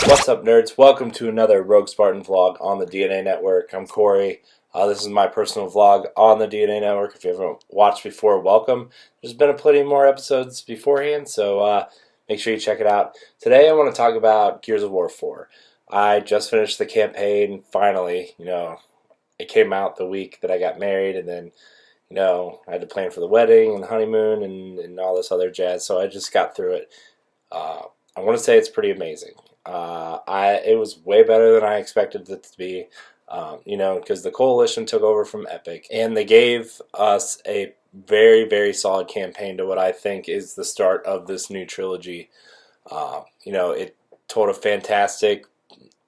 What's up, nerds? Welcome to another Rogue Spartan vlog on the DNA Network. I'm Corey. This is my personal vlog on the DNA Network. If you haven't watched before, welcome. There's been plenty more episodes beforehand, so make sure you check it out. Today I want to talk about Gears of War 4. I just finished the campaign, finally. It came out the week that I got married, and then, I had to plan for the wedding and honeymoon and all this other jazz, so I just got through it. I want to say it's pretty amazing. It was way better than I expected it to be, because the Coalition took over from Epic, and they gave us a very, very solid campaign to what I think is the start of this new trilogy. It told a fantastic,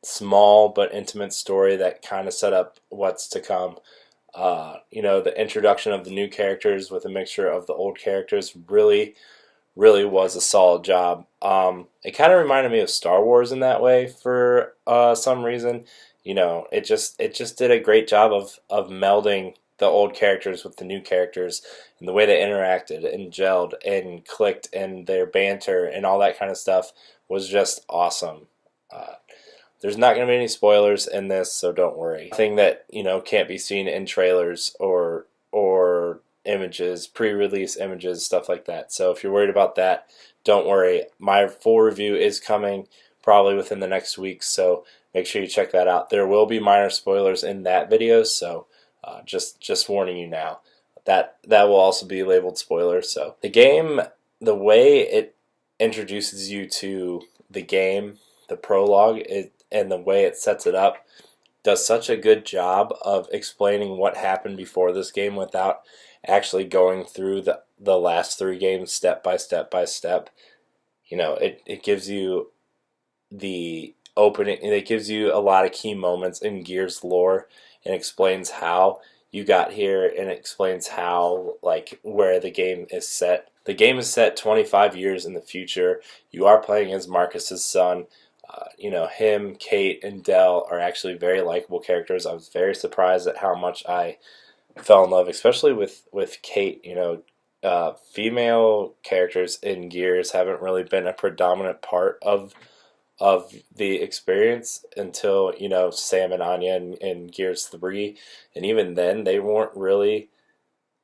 small but intimate story that kind of set up what's to come. The introduction of the new characters with a mixture of the old characters really was a solid job. It kind of reminded me of Star Wars in that way for some reason. It just did a great job of melding the old characters with the new characters, and the way they interacted and gelled and clicked, and their banter and all that kind of stuff was just awesome. There's not going to be any spoilers in this, so don't worry. Thing that can't be seen in trailers or images, pre-release images, stuff like that. So if you're worried about that, don't worry. My full review is coming probably within the next week, so make sure you check that out. There will be minor spoilers in that video, so just warning you now. That will also be labeled spoiler. So the game, the way it introduces you to the game, the prologue, and the way it sets it up, does such a good job of explaining what happened before this game without actually going through the last three games step by step by step. It gives you the opening, and it gives you a lot of key moments in Gears lore, and explains how you got here, and explains how, where the game is set. The game is set 25 years in the future. You are playing as Marcus's son. Him, Kate, and Del are actually very likable characters. I was very surprised at how much I fell in love, especially with Kate. Female characters in Gears haven't really been a predominant part of the experience until Sam and Anya in Gears 3, and even then they were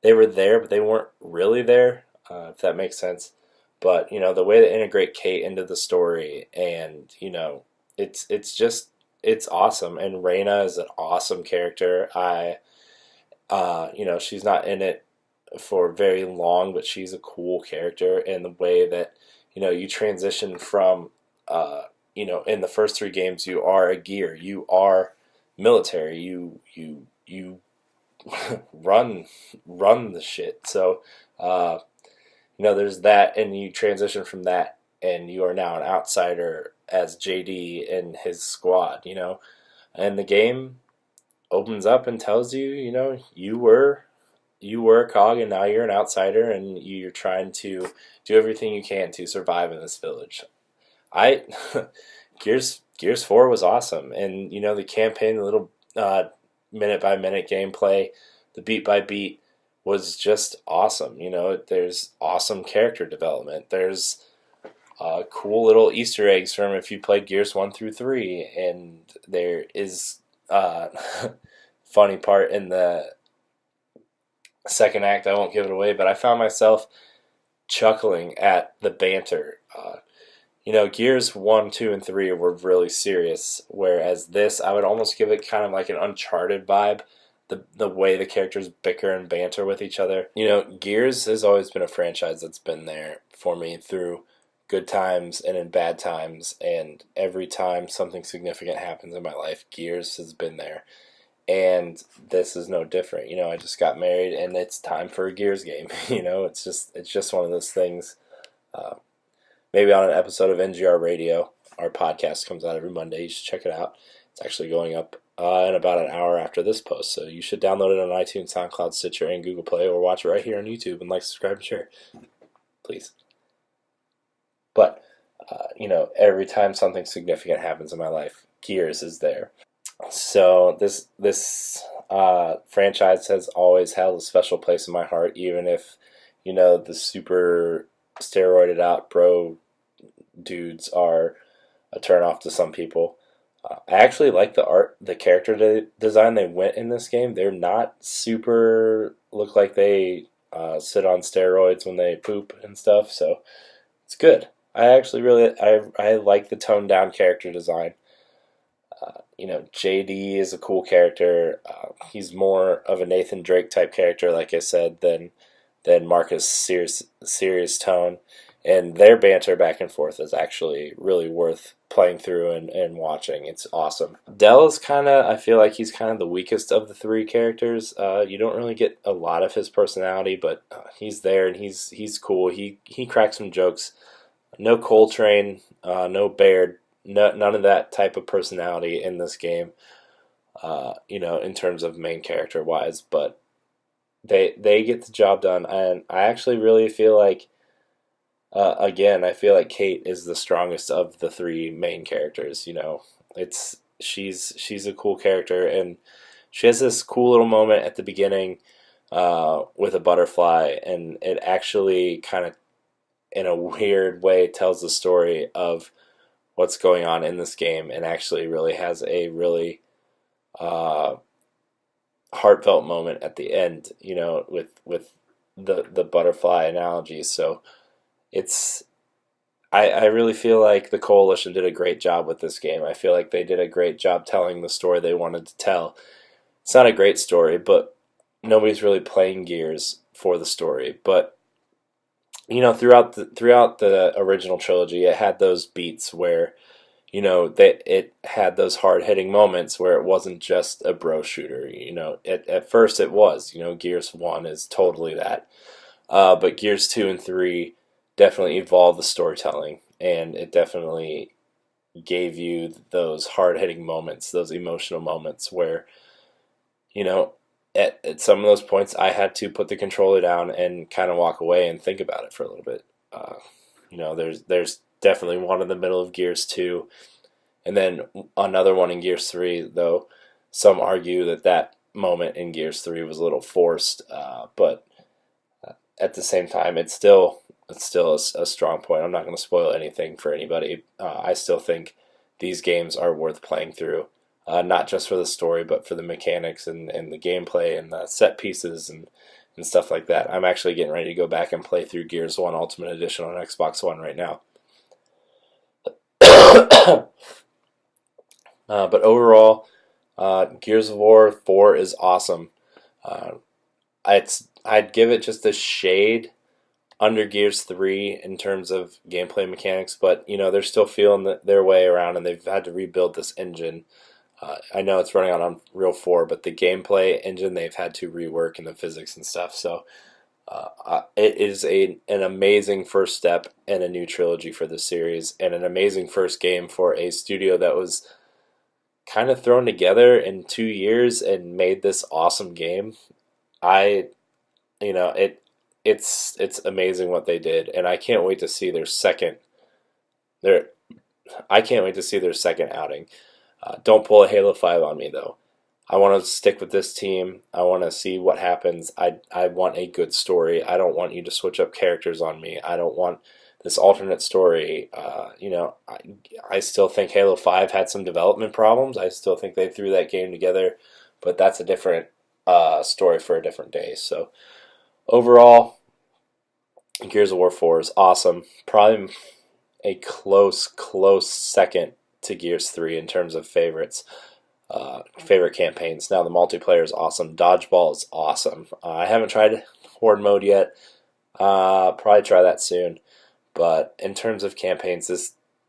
there, but they weren't really there, if that makes sense. But the way they integrate Kate into the story, and it's awesome. And Reyna is an awesome character. She's not in it for very long, but she's a cool character. And the way that you transition from in the first three games, you are a gear, you are military, you run the shit. So there's that, and you transition from that, and you are now an outsider as JD and his squad. And the game opens up and tells you, you were a cog, and now you're an outsider, and you're trying to do everything you can to survive in this village. Gears 4 was awesome, and the campaign, the little minute by minute gameplay, the beat by beat was just awesome. There's awesome character development. There's cool little Easter eggs from if you played Gears 1 through 3, and there is funny part in the second act. I won't give it away, but I found myself chuckling at the banter. Gears 1, 2, and 3 were really serious, whereas this, I would almost give it kind of like an Uncharted vibe, the way the characters bicker and banter with each other. Gears has always been a franchise that's been there for me through good times and in bad times, and every time something significant happens in my life, Gears has been there. And this is no different. I just got married, and it's time for a Gears game. It's just one of those things. Maybe on an episode of NGR Radio, our podcast comes out every Monday. You should check it out. It's actually going up in about an hour after this post, so you should download it on iTunes, SoundCloud, Stitcher, and Google Play, or watch it right here on YouTube, and like, subscribe, and share, please. But every time something significant happens in my life, Gears is there. So this franchise has always held a special place in my heart, even if the super steroided out bro dudes are a turn off to some people. I actually like the character design they went in this game. They're not super look like they sit on steroids when they poop and stuff, so it's good. I actually I like the toned down character design. JD is a cool character. He's more of a Nathan Drake type character, like I said, than Marcus' serious tone. And their banter back and forth is actually really worth playing through and watching. It's awesome. Dell is I feel like he's kind of the weakest of the three characters. You don't really get a lot of his personality, but he's there and he's cool. He cracks some jokes. No Coltrane, no Baird, none of that type of personality in this game, in terms of main character wise, but they get the job done, and I actually really feel like, again, I feel like Kate is the strongest of the three main characters. She's a cool character, and she has this cool little moment at the beginning with a butterfly, and it actually kind of, in a weird way, tells the story of what's going on in this game, and actually really has a really heartfelt moment at the end, with the butterfly analogy. So I really feel like the Coalition did a great job with this game. I feel like they did a great job telling the story they wanted to tell. It's not a great story, but nobody's really playing Gears for the story. But throughout the original trilogy, it had those beats where, it had those hard hitting moments where it wasn't just a bro shooter. At first it was. Gears 1 is totally that, but Gears 2 and 3 definitely evolved the storytelling, and it definitely gave you those hard hitting moments, those emotional moments where, at some of those points, I had to put the controller down and kind of walk away and think about it for a little bit. There's definitely one in the middle of Gears 2, and then another one in Gears 3, though some argue that moment in Gears 3 was a little forced, but at the same time, it's still a strong point. I'm not going to spoil anything for anybody. I still think these games are worth playing through. Not just for the story, but for the mechanics and the gameplay and the set pieces and stuff like that. I'm actually getting ready to go back and play through Gears 1 Ultimate Edition on Xbox One right now. But overall, Gears of War 4 is awesome. I'd give it just a shade under Gears 3 in terms of gameplay mechanics, but they're still feeling their way around, and they've had to rebuild this engine. I know it's running on Unreal 4, but the gameplay engine they've had to rework, and the physics and stuff. So it is an amazing first step in a new trilogy for the series, and an amazing first game for a studio that was kind of thrown together in 2 years and made this awesome game. It's amazing what they did, and I can't wait to see their second outing. Don't pull a Halo 5 on me, though. I want to stick with this team. I want to see what happens. I want a good story. I don't want you to switch up characters on me. I don't want this alternate story. I still think Halo 5 had some development problems. I still think they threw that game together, but that's a different story for a different day. So overall, Gears of War 4 is awesome. Probably a close second to Gears 3 in terms of favorite campaigns. Now the multiplayer is awesome. Dodgeball is awesome. I haven't tried Horde mode yet. Probably try that soon. But in terms of campaigns,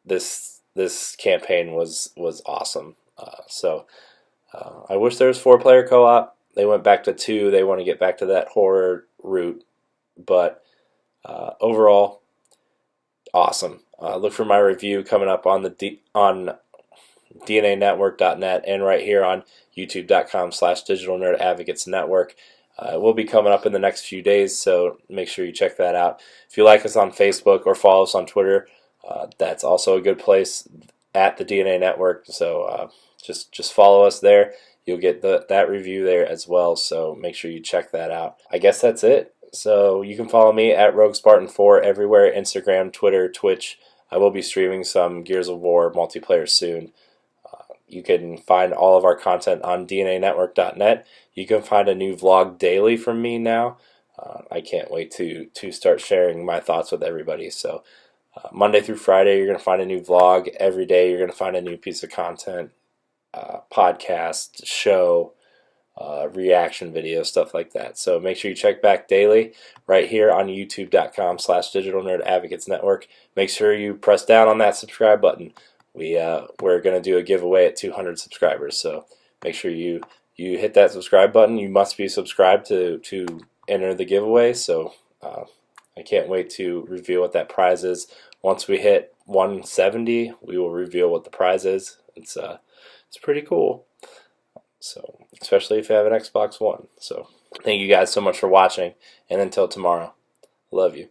this campaign was awesome. I wish there was 4-player co-op. They went back to 2. They want to get back to that horror route, but overall, awesome. Look for my review coming up on on DNAnetwork.net and right here on YouTube.com/Digital Nerd Advocates Network. It will be coming up in the next few days, so make sure you check that out. If you like us on Facebook or follow us on Twitter, that's also a good place, at the DNA Network. So just follow us there. You'll get that review there as well, so make sure you check that out. I guess that's it. So you can follow me at RogueSpartan4 everywhere: Instagram, Twitter, Twitch, I will be streaming some Gears of War multiplayer soon. You can find all of our content on DNAnetwork.net. You can find a new vlog daily from me now. I can't wait to start sharing my thoughts with everybody. So Monday through Friday, you're going to find a new vlog. Every day, you're going to find a new piece of content, podcast, show, reaction video, stuff like that. So make sure you check back daily right here on youtube.com/Digital Nerd Advocates Network. Make sure you press down on that subscribe button. We're going to do a giveaway at 200 subscribers, so make sure you hit that subscribe button. You must be subscribed to enter the giveaway, so I can't wait to reveal what that prize is. Once we hit 170, we will reveal what the prize is. It's pretty cool. So, especially if you have an Xbox One. So, thank you guys so much for watching, and until tomorrow, love you.